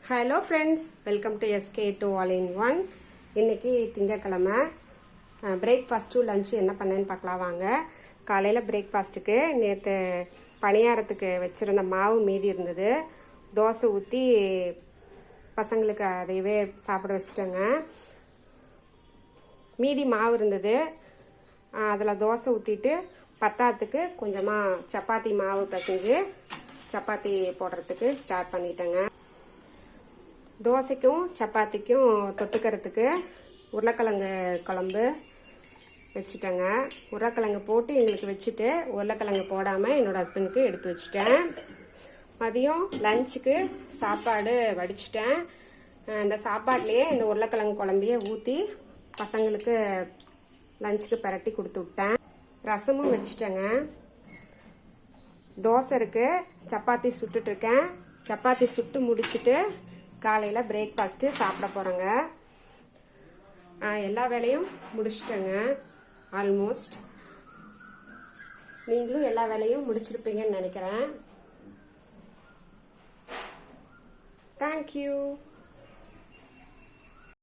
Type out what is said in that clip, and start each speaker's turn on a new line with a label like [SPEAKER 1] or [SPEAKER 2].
[SPEAKER 1] Hello friends, welcome to S K two all in one. இன்றைக்கி திங்கக்கிழமை. Breakfast lunch என்ன பண்ணேன்னு பார்க்கலாம் வாங்க. காலையில் பிரேக்ஃபாஸ்ட்டுக்கு நேற்று பணியாரத்துக்கு வச்சுருந்த மாவு மீதி இருந்தது. தோசை ஊற்றி பசங்களுக்கு அதையவே சாப்பிட வச்சுட்டேங்க. மீதி மாவு இருந்தது, அதில் தோசை ஊற்றிட்டு பத்தாத்துக்கு கொஞ்சமாக சப்பாத்தி மாவு பிசைஞ்சு சப்பாத்தி போடுறதுக்கு ஸ்டார்ட் பண்ணிட்டேங்க. தோசைக்கும் சப்பாத்திக்கும் தொட்டுக்கிறதுக்கு உருளைக்கிழங்கு குழம்பு வச்சுட்டேங்க. உருளைக்கிழங்கு போட்டு எங்களுக்கு வச்சுட்டு உருளைக்கிழங்கு போடாமல் என்னோடய ஹஸ்பண்டுக்கு எடுத்து வச்சுட்டேன். மதியம் லஞ்சுக்கு சாப்பாடு வடிச்சிட்டேன். இந்த சாப்பாட்லேயே இந்த உருளைக்கிழங்கு குழம்பையே ஊற்றி பசங்களுக்கு லஞ்சுக்கு பரட்டி கொடுத்து விட்டேன். ரசமும் வச்சுட்டேங்க. தோசை இருக்குது, சப்பாத்தி சுட்டுட்ருக்கேன். சப்பாத்தி சுட்டு முடிச்சுட்டு காலையில் பிரேக்ஃபாஸ்ட்டு சாப்பிட போகிறேங்க. எல்லா வேலையும் முடிச்சிட்டேங்க ஆல்மோஸ்ட். நீங்களும் எல்லா வேலையும் முடிச்சிருப்பீங்கன்னு நினைக்கிறேன். தேங்க்யூ.